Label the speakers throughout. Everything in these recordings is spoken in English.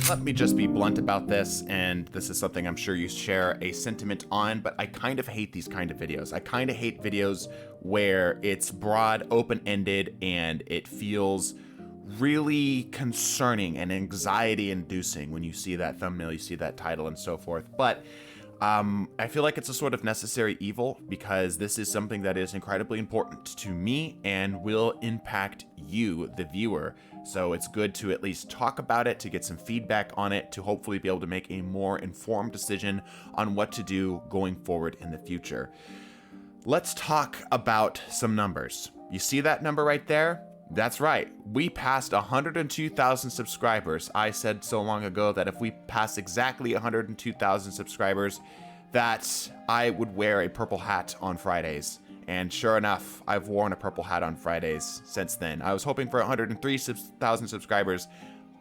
Speaker 1: Let me just be blunt about this, and this is something I'm sure you share a sentiment on, but I kind of hate these kind of videos. I kind of hate videos where it's broad, open-ended, and it feels really concerning and anxiety-inducing when you see that thumbnail, you see that title, and so forth. But I feel like it's a sort of necessary evil because this is something that is incredibly important to me and will impact you, the viewer. So it's good to at least talk about it, to get some feedback on it, to hopefully be able to make a more informed decision on what to do going forward in the future. Let's talk about some numbers. You see that number right there? That's right. We passed 102,000 subscribers. I said so long ago that if we pass exactly 102,000 subscribers, that I would wear a purple hat on Fridays. And sure enough, I've worn a purple hat on Fridays since then. I was hoping for 103,000 subscribers,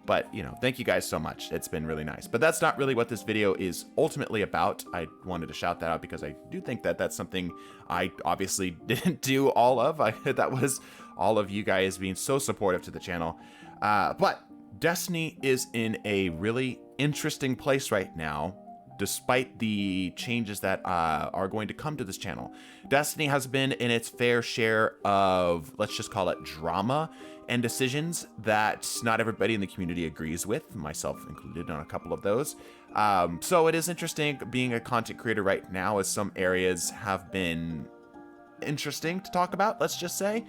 Speaker 1: but, thank you guys so much. It's been really nice. But that's not really what this video is ultimately about. I wanted to shout that out because I do think that that's something I obviously didn't do all of. That was all of you guys being so supportive to the channel. But Destiny is in a really interesting place right now, despite the changes that are going to come to this channel. Destiny has been in its fair share of, let's just call it, drama and decisions that not everybody in the community agrees with, myself included on a couple of those. So it is interesting being a content creator right now, as some areas have been interesting to talk about, let's just say.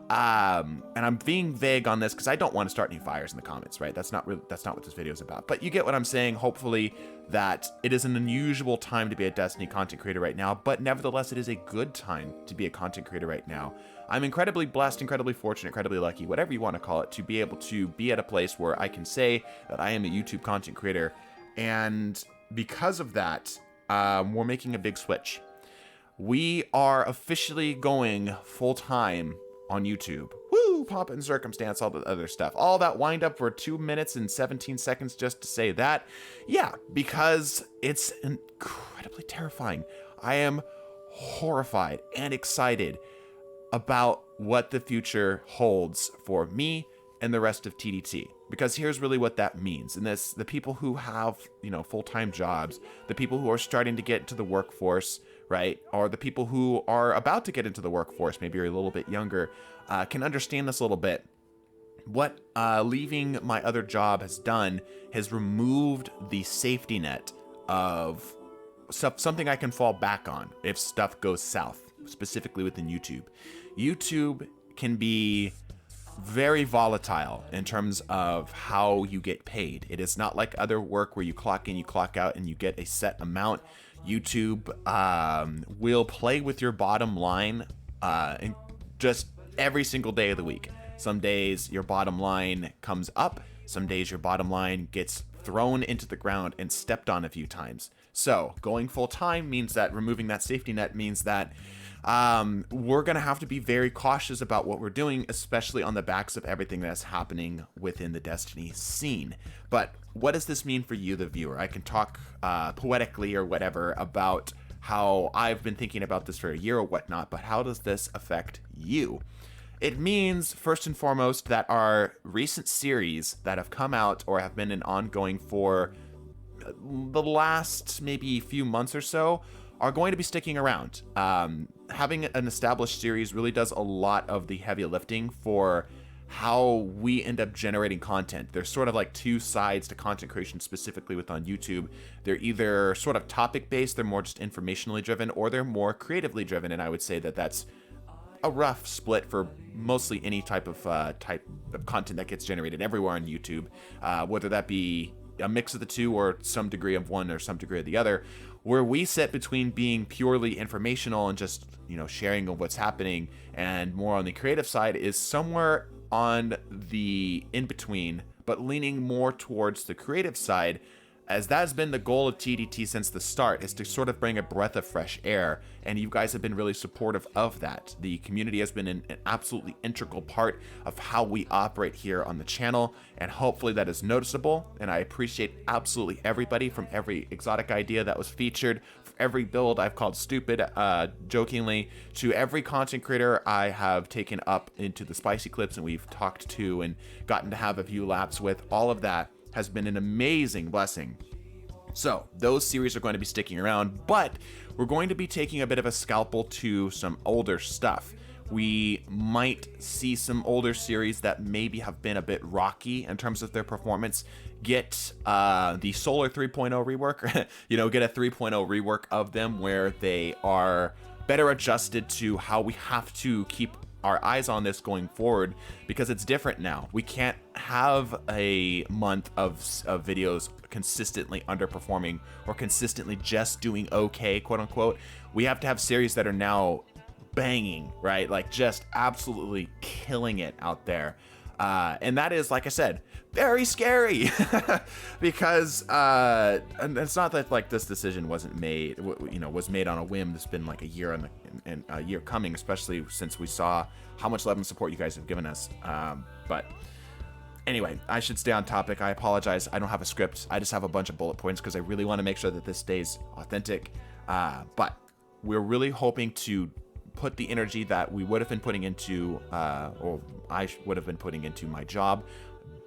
Speaker 1: And I'm being vague on this because I don't want to start any fires in the comments, right? That's not what this video is about. But you get what I'm saying, hopefully, that it is an unusual time to be a Destiny content creator right now, but nevertheless, it is a good time to be a content creator right now. I'm incredibly blessed, incredibly fortunate, incredibly lucky, whatever you want to call it, to be able to be at a place where I can say that I am a YouTube content creator. And because of that, we're making a big switch. We are officially going full-time on YouTube. Woo! Pomp and circumstance, all the other stuff. All that wind up for 2 minutes and 17 seconds just to say that. Yeah, because it's incredibly terrifying. I am horrified and excited about what the future holds for me and the rest of TDT. Because here's really what that means. And this, the people who have, full-time jobs, the people who are starting to get into the workforce, right? Or the people who are about to get into the workforce, maybe you're a little bit younger, can understand this a little bit. What leaving my other job has done has removed the safety net of something I can fall back on if stuff goes south, specifically within YouTube. YouTube can be very volatile in terms of how you get paid. It is not like other work where you clock in, you clock out, and you get a set amount. YouTube will play with your bottom line just every single day of the week. Some days your bottom line comes up, some days your bottom line gets thrown into the ground and stepped on a few times. So going full time means that removing that safety net means that we're going to have to be very cautious about what we're doing, especially on the backs of everything that's happening within the Destiny scene. But what does this mean for you, the viewer? I can talk poetically or whatever about how I've been thinking about this for a year or whatnot, but how does this affect you? It means, first and foremost, that our recent series that have come out or have been ongoing for the last maybe few months or so are going to be sticking around. Having an established series really does a lot of the heavy lifting for how we end up generating content. There's sort of like two sides to content creation, specifically on YouTube. They're either sort of topic based, they're more just informationally driven, or they're more creatively driven. And I would say that that's a rough split for mostly any type of content that gets generated everywhere on YouTube, whether that be a mix of the two or some degree of one or some degree of the other. Where we sit between being purely informational and just, sharing of what's happening and more on the creative side is somewhere on the in-between, but leaning more towards the creative side, as that has been the goal of TDT since the start, is to sort of bring a breath of fresh air, and you guys have been really supportive of that. The community has been an absolutely integral part of how we operate here on the channel, and hopefully that is noticeable, and I appreciate absolutely everybody, from every exotic idea that was featured, every build I've called stupid, jokingly, to every content creator I have taken up into the spicy clips and we've talked to and gotten to have a few laps with. All of that has been an amazing blessing. So those series are going to be sticking around, but we're going to be taking a bit of a scalpel to some older stuff. We might see some older series that maybe have been a bit rocky in terms of their performance get the Solar 3.0 rework, get a 3.0 rework of them where they are better adjusted to how we have to keep our eyes on this going forward, because it's different now. We can't have a month of videos consistently underperforming or consistently just doing okay, quote unquote. We have to have series that are now banging, right? Like just absolutely killing it out there. And that is, like I said, very scary because and it's not that like this decision wasn't made, was made on a whim. It's been like a year and a year coming, especially since we saw how much love and support you guys have given us. But anyway, I should stay on topic. I apologize. I don't have a script. I just have a bunch of bullet points because I really want to make sure that this stays authentic. But we're really hoping to put the energy that we would have been putting into, or I would have been putting into my job,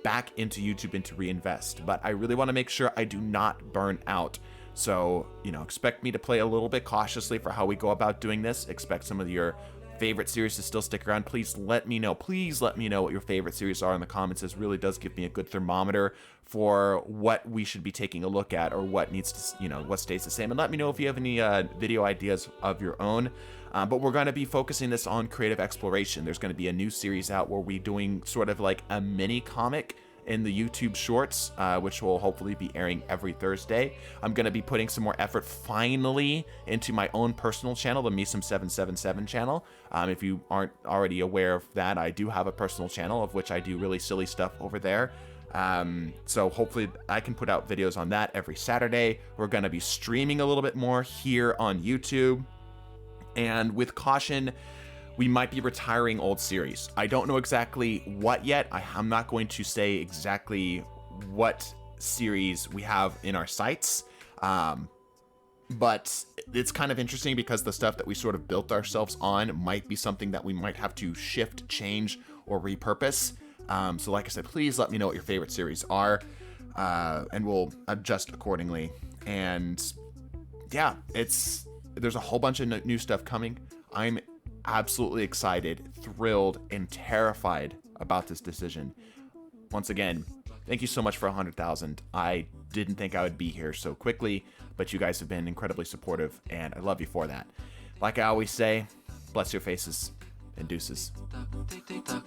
Speaker 1: back into YouTube and to reinvest. But I really want to make sure I do not burn out. So, expect me to play a little bit cautiously for how we go about doing this. Expect some of your favorite series to still stick around. Please let me know what your favorite series are in the comments. This really does give me a good thermometer for what we should be taking a look at, or what needs to, what stays the same. And let me know if you have any video ideas of your own. But we're going to be focusing this on creative exploration. There's going to be a new series out where we're doing sort of like a mini comic in the YouTube Shorts, which will hopefully be airing every Thursday. I'm going to be putting some more effort finally into my own personal channel, the Meesum777 channel. If you aren't already aware of that, I do have a personal channel of which I do really silly stuff over there. So hopefully I can put out videos on that every Saturday. We're going to be streaming a little bit more here on YouTube. And with caution, we might be retiring old series. I don't know exactly what yet. I'm not going to say exactly what series we have in our sights. But it's kind of interesting because the stuff that we sort of built ourselves on might be something that we might have to shift, change, or repurpose. So like I said, please let me know what your favorite series are, and we'll adjust accordingly. And yeah, there's a whole bunch of new stuff coming. I'm absolutely excited, thrilled, and terrified about this decision. Once again, thank you so much for 100,000. I didn't think I would be here so quickly, but you guys have been incredibly supportive, and I love you for that. Like I always say, bless your faces and deuces. Tick-tock,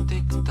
Speaker 1: tick-tock,